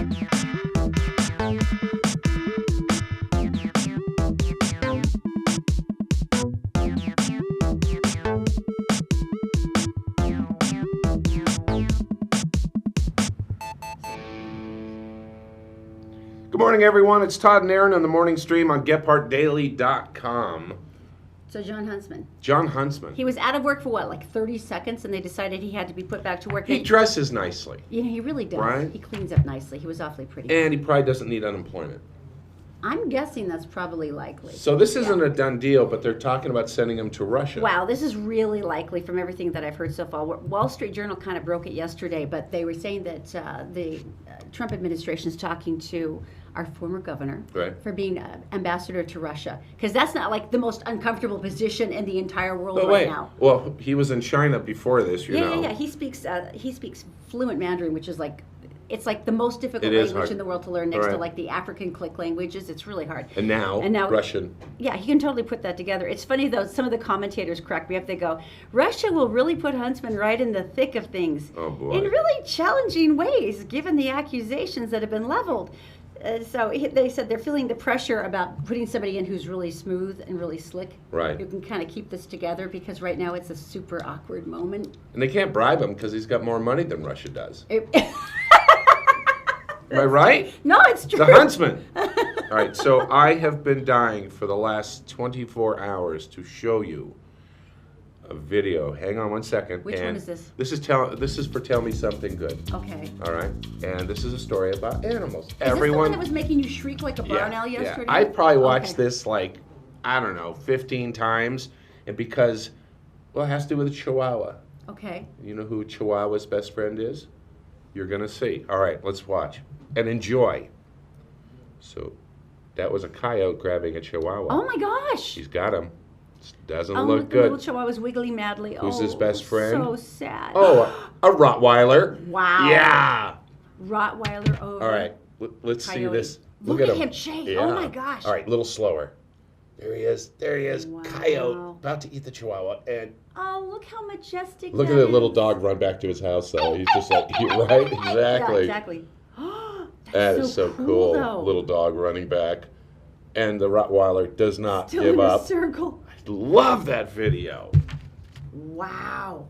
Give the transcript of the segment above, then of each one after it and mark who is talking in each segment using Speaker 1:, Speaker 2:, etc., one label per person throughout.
Speaker 1: Good morning, everyone. It's Todd and Erin on the morning stream on GephartDaily.com.
Speaker 2: So John Huntsman.
Speaker 1: John Huntsman.
Speaker 2: He was out of work for what, like 30 seconds, and they decided he had to be put back to work.
Speaker 1: He dresses nicely.
Speaker 2: You know, he really does.
Speaker 1: Right?
Speaker 2: He cleans up nicely. He was awfully pretty.
Speaker 1: And he probably doesn't need unemployment.
Speaker 2: I'm guessing that's probably likely.
Speaker 1: So this isn't a done deal, but they're talking about sending him to Russia.
Speaker 2: Wow, this is really likely from everything that I've heard so far. Wall Street Journal kind of broke it yesterday, but they were saying that the Trump administration is talking to our former governor for being ambassador to Russia, because that's not like the most uncomfortable position in the entire world now.
Speaker 1: Well, he was in China before this, you know.
Speaker 2: Yeah. He speaks fluent Mandarin, which is like, it's like the most difficult language in the world to learn next to like the African click languages. It's really hard.
Speaker 1: And now Russian.
Speaker 2: Yeah, he can totally put that together. It's funny though, some of the commentators crack me up. They go, Russia will really put Huntsman right in the thick of things.
Speaker 1: Oh boy.
Speaker 2: In really challenging ways, given the accusations that have been leveled. So they said they're feeling the pressure about putting somebody in who's really smooth and really slick.
Speaker 1: Right.
Speaker 2: Who can kind of keep this together, because right now it's a super awkward moment.
Speaker 1: And they can't bribe him because he's got more money than Russia does. Am I right?
Speaker 2: No, it's true.
Speaker 1: The Huntsman. All right, so I have been dying for the last 24 hours to show you a video. Hang on one second.
Speaker 2: Which one is this?
Speaker 1: This is for Tell Me Something Good.
Speaker 2: Okay.
Speaker 1: All right, and this is a story about animals.
Speaker 2: Is this the one that was making you shriek like a barn owl yesterday?
Speaker 1: Yeah. I probably watched this like, I don't know, 15 times, and because, well, it has to do with a Chihuahua.
Speaker 2: Okay.
Speaker 1: You know who Chihuahua's best friend is? You're gonna see. All right, let's watch and enjoy. So, that was a coyote grabbing a Chihuahua.
Speaker 2: Oh my gosh!
Speaker 1: He's got him. Doesn't look
Speaker 2: look,
Speaker 1: good.
Speaker 2: The little Chihuahua's wiggling madly.
Speaker 1: Who's his best friend?
Speaker 2: So sad.
Speaker 1: Oh, a Rottweiler.
Speaker 2: Wow.
Speaker 1: Yeah.
Speaker 2: Rottweiler over.
Speaker 1: All right, let's see this.
Speaker 2: Look at him shake.
Speaker 1: Yeah.
Speaker 2: Oh my gosh.
Speaker 1: All right, a little slower. There he is. There he is.
Speaker 2: Wow.
Speaker 1: Coyote about to eat the Chihuahua, and
Speaker 2: oh, look how majestic.
Speaker 1: look at that little dog run back to his house. Though he's just like, right, exactly.
Speaker 2: Yeah, exactly.
Speaker 1: That is so cool.
Speaker 2: Though.
Speaker 1: Little dog running back, and the Rottweiler does not
Speaker 2: Still
Speaker 1: give
Speaker 2: in
Speaker 1: up.
Speaker 2: A circle.
Speaker 1: I love that video.
Speaker 2: Wow.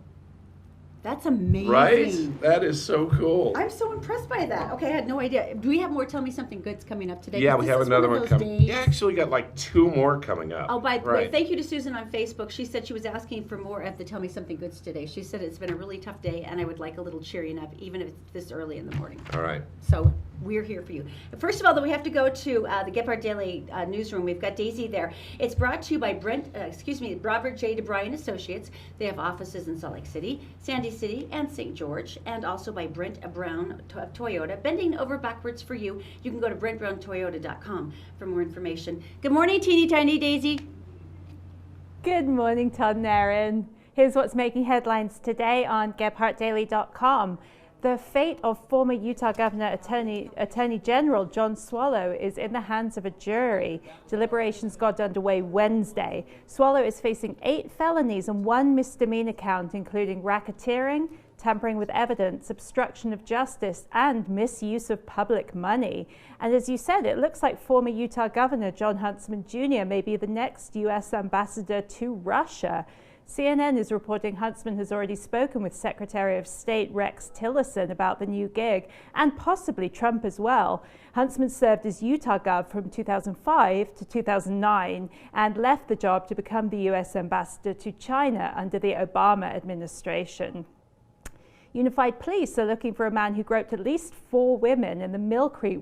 Speaker 2: That's amazing.
Speaker 1: Right? That is so cool.
Speaker 2: I'm so impressed by that. Okay, I had no idea. Do we have more Tell Me Something Good's coming up today?
Speaker 1: Yeah, we have another one coming. Yeah, actually, we got like 2 more coming up.
Speaker 2: Oh, by the way, thank you to Susan on Facebook. She said she was asking for more of the Tell Me Something Goods today. She said it's been a really tough day, and I would like a little cheering up, even if it's this early in the morning.
Speaker 1: All right.
Speaker 2: So we're here for you. First of all, though, we have to go to the Gephardt Daily newsroom. We've got Daisy there. It's brought to you by Robert J. DeBryan Associates. They have offices in Salt Lake City, Sandy City, and St. George, and also by Brent Brown of Toyota. Bending over backwards for you. You can go to BrentBrownToyota.com for more information. Good morning, teeny tiny Daisy.
Speaker 3: Good morning, Todd and Erin. Here's what's making headlines today on GephartDaily.com. The fate of former Utah Governor Attorney General John Swallow is in the hands of a jury. Deliberations got underway Wednesday. Swallow is facing 8 felonies and 1 misdemeanor count, including racketeering, tampering with evidence, obstruction of justice, and misuse of public money. And as you said, it looks like former Utah Governor John Huntsman Jr. may be the next U.S. ambassador to Russia. CNN is reporting Huntsman has already spoken with Secretary of State Rex Tillerson about the new gig, and possibly Trump as well. Huntsman served as Utah Gov from 2005 to 2009 and left the job to become the U.S. ambassador to China under the Obama administration. Unified Police are looking for a man who groped at least 4 women in the Mill Creek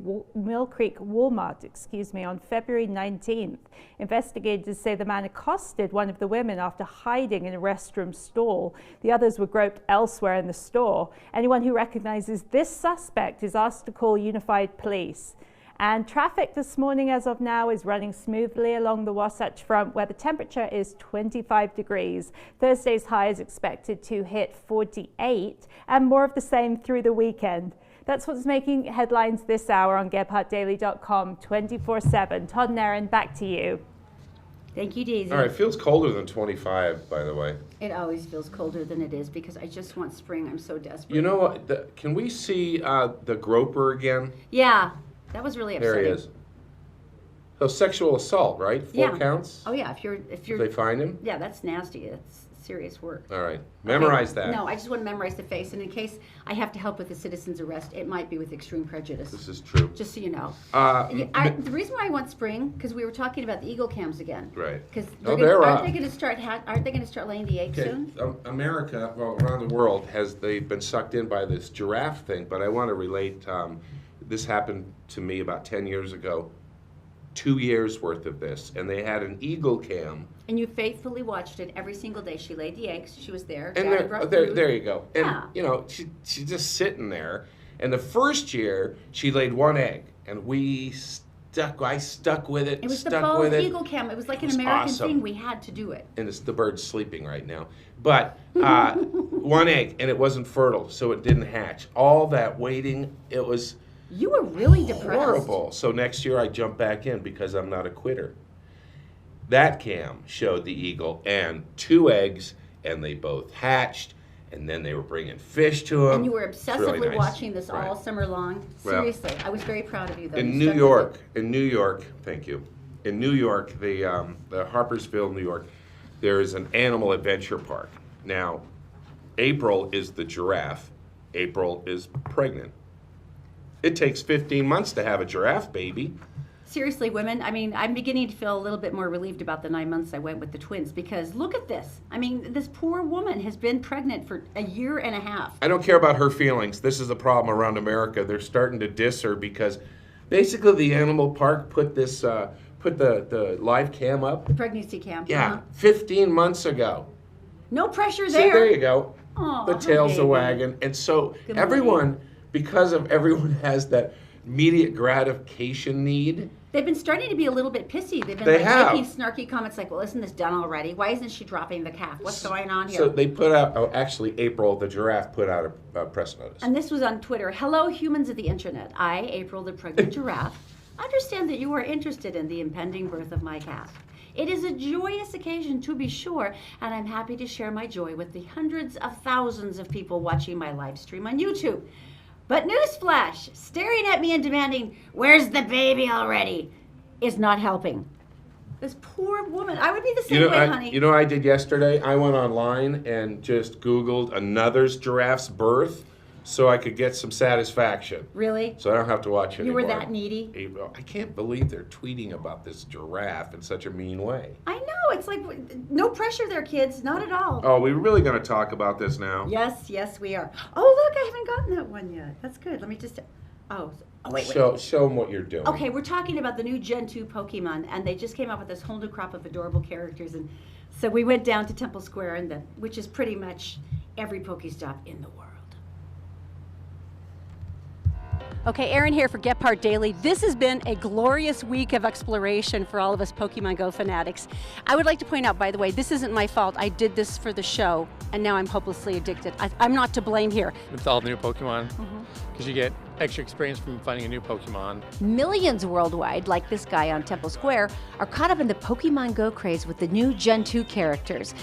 Speaker 3: Walmart, on February 19th. Investigators say the man accosted one of the women after hiding in a restroom stall. The others were groped elsewhere in the store. Anyone who recognizes this suspect is asked to call Unified Police. And traffic this morning as of now is running smoothly along the Wasatch Front, where the temperature is 25 degrees. Thursday's high is expected to hit 48, and more of the same through the weekend. That's what's making headlines this hour on GephartDaily.com 24/7. Todd and Erin, back to you.
Speaker 2: Thank you, Daisy.
Speaker 1: All right, it feels colder than 25, by the way.
Speaker 2: It always feels colder than it is because I just want spring. I'm so desperate.
Speaker 1: You know what? Can we see the groper again?
Speaker 2: Yeah, that was really upsetting.
Speaker 1: There he is. So sexual assault, right? 4 counts?
Speaker 2: Oh yeah, if
Speaker 1: They find him?
Speaker 2: yeah, that's nasty. It's serious work.
Speaker 1: All right. Memorize that.
Speaker 2: No, I just want to memorize the face, and in case I have to help with the citizen's arrest, it might be with extreme prejudice.
Speaker 1: This is true.
Speaker 2: Just so you know.
Speaker 1: The
Speaker 2: reason why I want spring, because we were talking about the eagle cams again.
Speaker 1: Right.
Speaker 2: Because
Speaker 1: they're
Speaker 2: aren't
Speaker 1: up.
Speaker 2: they going to start? Aren't they going to start laying the eggs soon?
Speaker 1: America, well, around the world, they've been sucked in by this giraffe thing, but I want to relate, this happened to me about 10 years ago. 2 years worth of this, and they had an eagle cam.
Speaker 2: And you faithfully watched it every single day. She laid the eggs. She was there.
Speaker 1: And
Speaker 2: Daddy brought
Speaker 1: there
Speaker 2: food.
Speaker 1: you go. And,
Speaker 2: Yeah.
Speaker 1: you know, she's just sitting there. And the first year, she laid 1 egg, and I stuck with it,
Speaker 2: It was the
Speaker 1: stuck
Speaker 2: bald
Speaker 1: with it.
Speaker 2: eagle cam. It was like an
Speaker 1: was
Speaker 2: American
Speaker 1: awesome.
Speaker 2: thing. We had to do it.
Speaker 1: And the bird's sleeping right now. But 1 egg, and it wasn't fertile, so it didn't hatch. All that waiting, it was
Speaker 2: You were really depressed.
Speaker 1: horrible. So next year I jump back in because I'm not a quitter. That cam showed the eagle and 2 eggs, and they both hatched, and then they were bringing fish to them.
Speaker 2: And you were
Speaker 1: It's
Speaker 2: obsessively
Speaker 1: really nice.
Speaker 2: watching this
Speaker 1: Right.
Speaker 2: all summer long.
Speaker 1: Well,
Speaker 2: Seriously, I was very proud of you. Though.
Speaker 1: In
Speaker 2: You
Speaker 1: New
Speaker 2: stuck with
Speaker 1: York,
Speaker 2: it.
Speaker 1: thank you. In New York, the Harpersville, New York, there is an animal adventure park. Now, April is the giraffe. April is pregnant. It takes 15 months to have a giraffe baby.
Speaker 2: Seriously, women, I mean, I'm beginning to feel a little bit more relieved about the 9 months I went with the twins because look at this. I mean, this poor woman has been pregnant for a year and a half.
Speaker 1: I don't care about her feelings. This is a problem around America. They're starting to diss her because basically the animal park put this, put the live cam up.
Speaker 2: The pregnancy camp.
Speaker 1: Yeah, 15 months ago.
Speaker 2: No pressure
Speaker 1: See,
Speaker 2: there.
Speaker 1: there you go.
Speaker 2: Aw,
Speaker 1: The
Speaker 2: her
Speaker 1: tail's a
Speaker 2: baby.
Speaker 1: wagging. And so
Speaker 2: Good
Speaker 1: everyone, because of everyone has that immediate gratification need.
Speaker 2: They've been starting to be a little bit pissy. They've been
Speaker 1: They have.
Speaker 2: making snarky comments like, well, isn't this done already? Why isn't she dropping the calf? What's going on here?
Speaker 1: So they put out, actually April, the giraffe, put out a press notice.
Speaker 2: And this was on Twitter. Hello, humans of the internet. I, April, the pregnant giraffe, understand that you are interested in the impending birth of my calf. It is a joyous occasion, to be sure, and I'm happy to share my joy with the hundreds of thousands of people watching my live stream on YouTube. But newsflash, staring at me and demanding, "Where's the baby already?" is not helping. This poor woman. I would be the same way, honey.
Speaker 1: You know what I did yesterday? I went online and just Googled another giraffe's birth so I could get some satisfaction.
Speaker 2: Really?
Speaker 1: So I don't have to watch anymore.
Speaker 2: You were that needy?
Speaker 1: April, I can't believe they're tweeting about this giraffe in such a mean way.
Speaker 2: I know. It's like, no pressure there, kids. Not at all.
Speaker 1: Oh, we're really going to talk about this now?
Speaker 2: Yes, yes, we are. Oh, look, I haven't gotten that one yet. That's good. Let me just. Wait.
Speaker 1: Show them what you're doing.
Speaker 2: Okay, we're talking about the new Gen 2 Pokemon, and they just came out with this whole new crop of adorable characters, and so we went down to Temple Square, which is pretty much every Pokestop in the world. Okay, Erin here for Gephardt Daily. This has been a glorious week of exploration for all of us PokemonGo fanatics. I would like to point out, by the way, this isn't my fault. I did this for the show, and now I'm hopelessly addicted. I'm not to blame here.
Speaker 4: With all the new Pokemon, because you get extra experience from finding a new Pokemon.
Speaker 2: Millions worldwide, like this guy on Temple Square, are caught up in the PokemonGo craze with the new Gen 2 characters.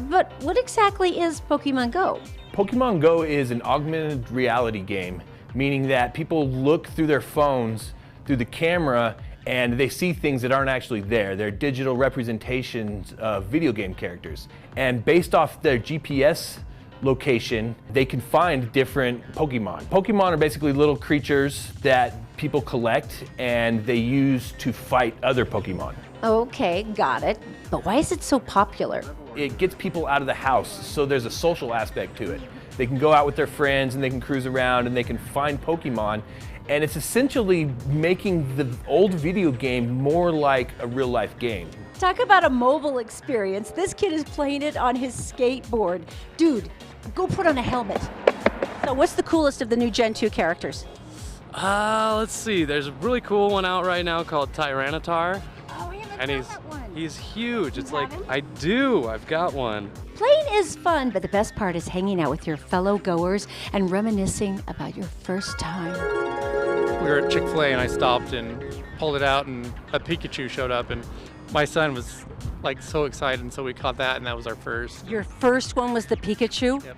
Speaker 2: But what exactly is PokemonGo?
Speaker 5: PokemonGo is an augmented reality game, meaning that people look through their phones, through the camera, and they see things that aren't actually there. They're digital representations of video game characters. And based off their GPS location, they can find different Pokemon. Pokemon are basically little creatures that people collect and they use to fight other Pokemon.
Speaker 2: Okay, got it. But why is it so popular?
Speaker 5: It gets people out of the house, so there's a social aspect to it. They can go out with their friends and they can cruise around and they can find Pokemon. And it's essentially making the old video game more like a real life game.
Speaker 2: Talk about a mobile experience. This kid is playing it on his skateboard. Dude, go put on a helmet. So what's the coolest of the new Gen 2 characters?
Speaker 4: Let's see. There's a really cool one out right now called Tyranitar.
Speaker 2: Oh, we haven't
Speaker 4: And
Speaker 2: got that one.
Speaker 4: he's huge. It's like,
Speaker 2: have him?
Speaker 4: I do. I've got one.
Speaker 2: Playing is fun, but the best part is hanging out with your fellow goers and reminiscing about your first time.
Speaker 4: We were at Chick-fil-A and I stopped and pulled it out and a Pikachu showed up and
Speaker 6: my son was like so excited, and so we caught that, and that was our first.
Speaker 2: Your first one was the Pikachu?
Speaker 6: Yep.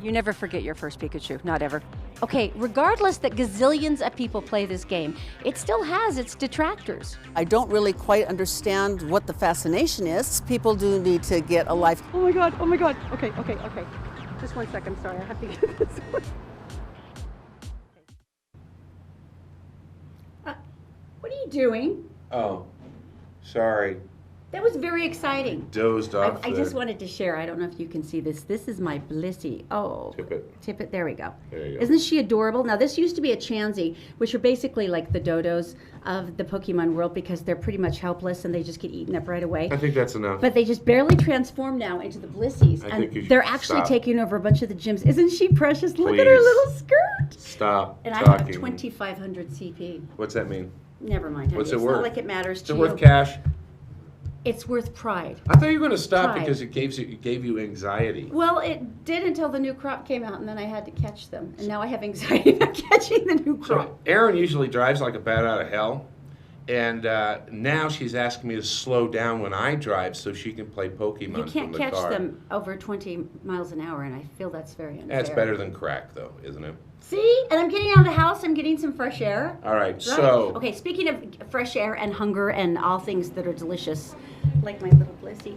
Speaker 2: You never forget your first Pikachu, not ever. Okay, regardless that gazillions of people play this game, it still has its detractors.
Speaker 7: I don't really quite understand what the fascination is. People do need to get a life.
Speaker 2: Oh my God, oh my God. Okay. Just 1 second, sorry, I have to get this one. What are you doing?
Speaker 1: Oh, sorry.
Speaker 2: That was very exciting.
Speaker 1: Dozed off.
Speaker 2: I just wanted to share. I don't know if you can see this. This is my Blissey. Oh. Tip it. There we go.
Speaker 1: There you go.
Speaker 2: Isn't she adorable? Now, this used to be a Chansey, which are basically like the dodos of the Pokemon world because they're pretty much helpless and they just get eaten up right away.
Speaker 1: I think that's enough.
Speaker 2: But they just barely transform now into the Blissies.
Speaker 1: I think you should
Speaker 2: they're actually
Speaker 1: stop.
Speaker 2: taking over a bunch of the gyms. Isn't she precious? Look at her
Speaker 1: Please.
Speaker 2: little skirt.
Speaker 1: Stop
Speaker 2: And I
Speaker 1: talking.
Speaker 2: have 2,500 CP.
Speaker 1: What's that mean?
Speaker 2: Never mind. honey.
Speaker 1: What's it
Speaker 2: It's
Speaker 1: worth?
Speaker 2: not like it matters
Speaker 1: Is
Speaker 2: to
Speaker 1: it
Speaker 2: you.
Speaker 1: worth cash?
Speaker 2: It's worth pride.
Speaker 1: I thought you were going to stop
Speaker 2: Pride.
Speaker 1: because it gave you anxiety.
Speaker 2: Well, it did until the new crop came out, and then I had to catch them. And now I have anxiety about catching the new crop.
Speaker 1: So Erin usually drives like a bat out of hell, and now she's asking me to slow down when I drive so she can play Pokemon
Speaker 2: You can't
Speaker 1: from the
Speaker 2: catch
Speaker 1: car.
Speaker 2: them over 20 miles an hour, and I feel that's very unfair.
Speaker 1: That's better than crack, though, isn't it?
Speaker 2: See? And I'm getting out of the house. I'm getting some fresh air.
Speaker 1: All right,
Speaker 2: Right.
Speaker 1: so
Speaker 2: Okay, speaking of fresh air and hunger and all things that are delicious, like my little Blissey,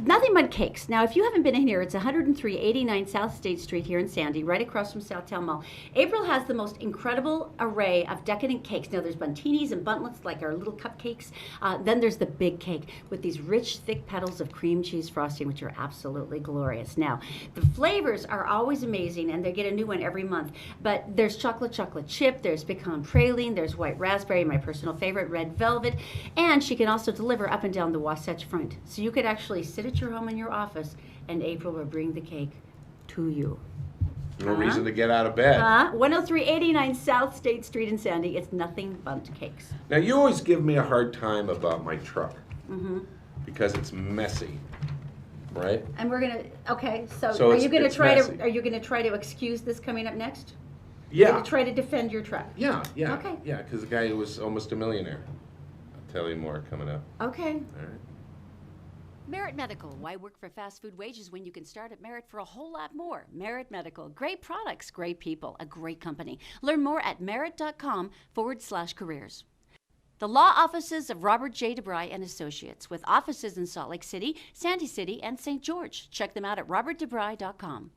Speaker 2: nothing but cakes. Now, if you haven't been in here, it's 10389 South State Street here in Sandy, right across from Southtown Mall. April has the most incredible array of decadent cakes. Now, there's buntinis and buntlets, like our little cupcakes. Then there's the big cake with these rich, thick petals of cream cheese frosting, which are absolutely glorious. Now, the flavors are always amazing, and they get a new one every month. But there's chocolate chip, there's pecan praline, there's white raspberry, my personal favorite, red velvet, and she can also deliver up and down the Wasatch Front. So you could actually sit at your home in your office, and April will bring the cake to you.
Speaker 1: no reason to get out of bed.
Speaker 2: 10389 South State Street in Sandy. It's nothing but cakes.
Speaker 1: Now, you always give me a hard time about my truck
Speaker 2: Mm-hmm.
Speaker 1: because it's messy, right?
Speaker 2: And we're gonna. Okay, so,
Speaker 1: So
Speaker 2: are
Speaker 1: it's-
Speaker 2: you gonna
Speaker 1: it's
Speaker 2: try
Speaker 1: messy.
Speaker 2: to? Are you gonna try to excuse this coming up next?
Speaker 1: Yeah.
Speaker 2: You're gonna try to defend your truck.
Speaker 1: Yeah,
Speaker 2: Okay.
Speaker 1: yeah, because the guy was almost a millionaire. I'll tell you more coming up.
Speaker 2: Okay.
Speaker 1: All right.
Speaker 2: Merit Medical. Why work for fast food wages when you can start at Merit for a whole lot more? Merit Medical. Great products, great people, a great company. Learn more at merit.com/careers. The law offices of Robert J. DeBry and Associates, with offices in Salt Lake City, Sandy City, and St. George. Check them out at robertdebry.com.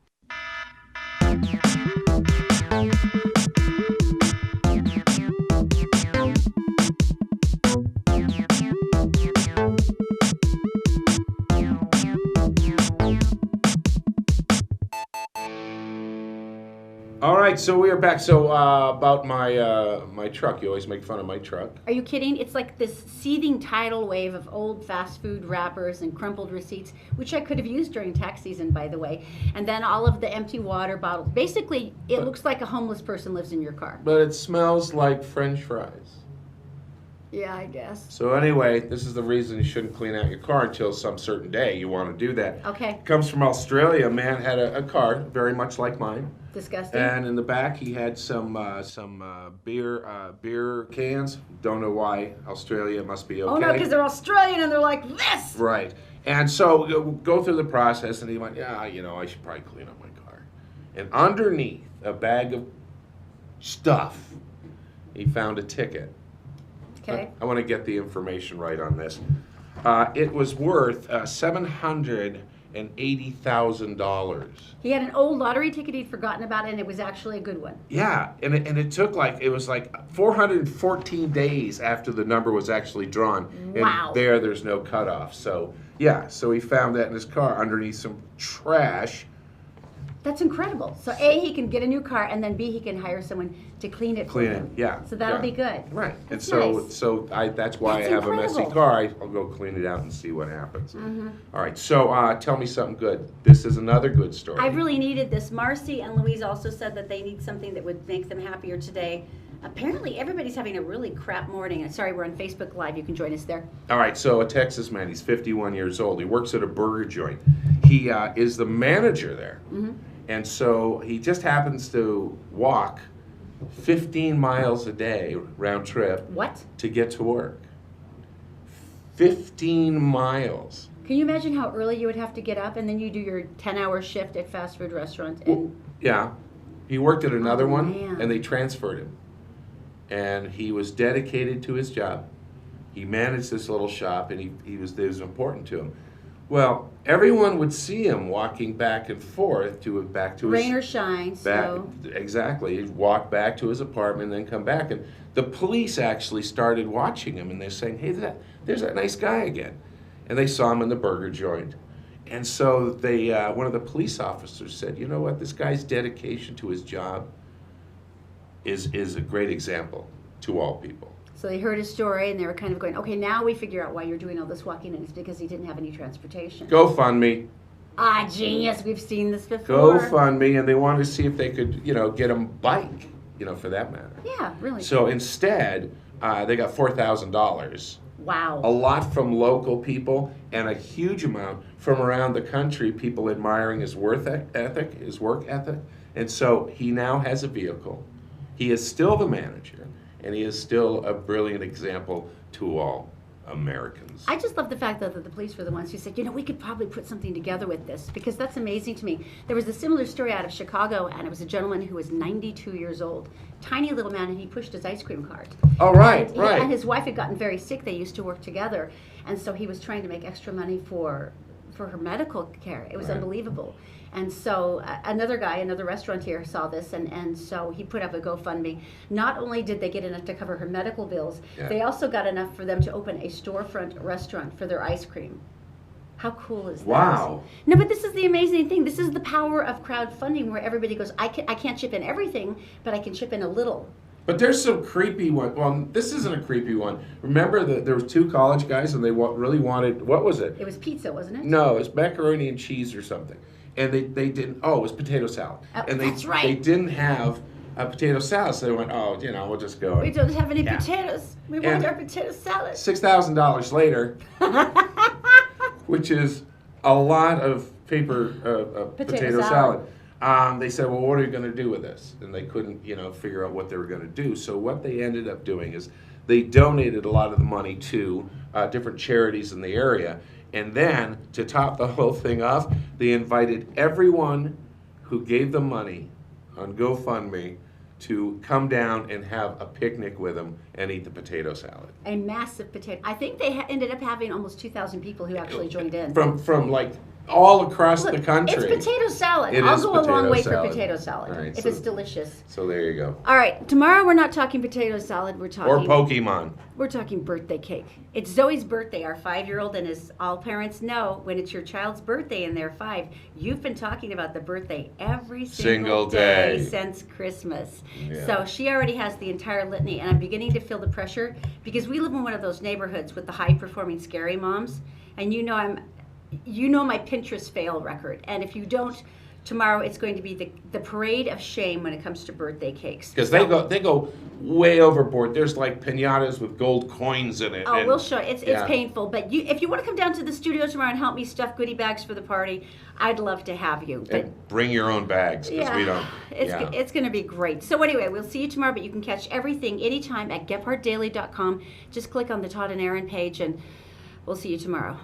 Speaker 1: All right, so we are back. So about my truck, you always make fun of my truck.
Speaker 2: Are you kidding? It's like this seething tidal wave of old fast food wrappers and crumpled receipts, which I could have used during tax season, by the way. And then all of the empty water bottles. Basically, it looks like a homeless person lives in your car.
Speaker 1: But it smells like French fries.
Speaker 2: Yeah, I guess.
Speaker 1: So anyway, this is the reason you shouldn't clean out your car until some certain day you want to do that.
Speaker 2: Okay.
Speaker 1: Comes from Australia. A man had a car very much like mine.
Speaker 2: Disgusting.
Speaker 1: And in the back, he had some beer cans. Don't know why. Australia must be okay.
Speaker 2: Oh no, because they're Australian and they're like this.
Speaker 1: Right. And so go through the process, and he went, yeah, I should probably clean up my car. And underneath a bag of stuff, he found a ticket.
Speaker 2: Okay.
Speaker 1: I want to get the information right on this. It was worth $780,000.
Speaker 2: He had an old lottery ticket he'd forgotten about, and it was actually a good one.
Speaker 1: Yeah, and it took it was 414 days after the number was actually drawn.
Speaker 2: Wow.
Speaker 1: And there's no cutoff. So, yeah, so he found that in his car underneath some trash.
Speaker 2: That's incredible. So A, he can get a new car, and then B, he can hire someone to clean it for him.
Speaker 1: Yeah.
Speaker 2: So that'll
Speaker 1: yeah.
Speaker 2: be good.
Speaker 1: Right. And
Speaker 2: That's
Speaker 1: so
Speaker 2: nice.
Speaker 1: that's why
Speaker 2: That's
Speaker 1: I have a messy
Speaker 2: incredible.
Speaker 1: car. I'll go clean it out and see what happens.
Speaker 2: Mm-hmm.
Speaker 1: All right. So tell me something good. This is another good story.
Speaker 2: I really needed this. Marcy and Louise also said that they need something that would make them happier today. Apparently, everybody's having a really crap morning. Sorry, we're on Facebook Live. You can join us there.
Speaker 1: All right, so a Texas man, he's 51 years old. He works at a burger joint. He is the manager there.
Speaker 2: Mm-hmm.
Speaker 1: And so he just happens to walk 15 miles a day round trip
Speaker 2: What?
Speaker 1: to get to work. 15 miles.
Speaker 2: Can you imagine how early you would have to get up, and then you do your 10-hour shift at fast food restaurant? And
Speaker 1: Yeah. He worked at another
Speaker 2: Oh,
Speaker 1: one,
Speaker 2: man.
Speaker 1: and they transferred him. And he was dedicated to his job. He managed this little shop, and it was important to him. Well, everyone would see him walking back and forth back to his...
Speaker 2: rain or shine, so...
Speaker 1: Exactly. He'd walk back to his apartment and then come back. And the police actually started watching him, and they're saying, hey, there's that nice guy again. And they saw him in the burger joint. And so they, one of the police officers said, you know what, this guy's dedication to his job is a great example to all people.
Speaker 2: So they heard his story, and they were kind of going, okay, now we figure out why you're doing all this walking, and it's because he didn't have any transportation.
Speaker 1: GoFundMe.
Speaker 2: Ah, genius. We've seen this before.
Speaker 1: GoFundMe, and they wanted to see if they could, get him a bike, for that matter.
Speaker 2: Yeah, really.
Speaker 1: So instead, they got $4,000.
Speaker 2: Wow.
Speaker 1: A lot from local people, and a huge amount from around the country, people admiring his work ethic. And so he now has a vehicle. He is still the manager, and he is still a brilliant example to all Americans.
Speaker 2: I just love the fact, though, that the police were the ones who said, we could probably put something together with this, because that's amazing to me. There was a similar story out of Chicago, and it was a gentleman who was 92 years old, tiny little man, and he pushed his ice cream cart.
Speaker 1: Oh, right,
Speaker 2: and,
Speaker 1: right.
Speaker 2: And his wife had gotten very sick. They used to work together, and so he was trying to make extra money for her medical care. It was
Speaker 1: Right.
Speaker 2: unbelievable. And so another restaurateur saw this, and so he put up a GoFundMe. Not only did they get enough to cover her medical bills,
Speaker 1: Yeah.
Speaker 2: they also got enough for them to open a storefront restaurant for their ice cream. How cool is that?
Speaker 1: Wow.
Speaker 2: No, but this is the amazing thing. This is the power of crowdfunding, where everybody goes, I can't chip in everything, but I can chip in a little.
Speaker 1: But there's some creepy one. Well, this isn't a creepy one. Remember that there were two college guys, and they really wanted, what was it?
Speaker 2: It was pizza, wasn't it?
Speaker 1: No, it was macaroni and cheese or something. And they didn't, it was potato salad.
Speaker 2: Oh,
Speaker 1: and
Speaker 2: that's right.
Speaker 1: They didn't have a potato salad, so they went, we'll just go.
Speaker 2: We don't have any
Speaker 1: Yeah.
Speaker 2: potatoes. We
Speaker 1: And
Speaker 2: want our potato salad.
Speaker 1: $6,000 later, which is a lot of potato salad. They said, well, what are you going to do with this? And they couldn't, figure out what they were going to do. So what they ended up doing is they donated a lot of the money to different charities in the area. And then, to top the whole thing off, they invited everyone who gave them money on GoFundMe to come down and have a picnic with them and eat the potato salad.
Speaker 2: A massive potato. I think they ended up having almost 2,000 people who actually joined in.
Speaker 1: From like all across
Speaker 2: Look,
Speaker 1: the country.
Speaker 2: It's potato salad.
Speaker 1: It
Speaker 2: I'll
Speaker 1: is
Speaker 2: go a long
Speaker 1: potato
Speaker 2: way
Speaker 1: salad.
Speaker 2: for potato salad,
Speaker 1: All right,
Speaker 2: if
Speaker 1: so-
Speaker 2: it's delicious.
Speaker 1: So there you go.
Speaker 2: All right, tomorrow we're not talking potato salad. We're talking
Speaker 1: Or Pokemon.
Speaker 2: We're talking birthday cake. It's Zoe's birthday, our 5-year-old, and as all parents know, when it's your child's birthday and they're 5, you've been talking about the birthday every single day since Christmas.
Speaker 1: Yeah.
Speaker 2: So she already has the entire litany, and I'm beginning to feel the pressure because we live in one of those neighborhoods with the high-performing scary moms, and you know my Pinterest fail record, and if you don't, tomorrow it's going to be the parade of shame when it comes to birthday cakes.
Speaker 1: Because they go way overboard. There's like piñatas with gold coins in it.
Speaker 2: Oh,
Speaker 1: and-
Speaker 2: we'll show you. It's
Speaker 1: yeah.
Speaker 2: painful, but if you want to come down to the studio tomorrow and help me stuff goodie bags for the party, I'd love to have you. But
Speaker 1: And bring your own bags, because we don't.
Speaker 2: it's going to be great. So anyway, we'll see you tomorrow, but you can catch everything anytime at GephardtDaily.com. Just click on the Todd and Erin page, and we'll see you tomorrow.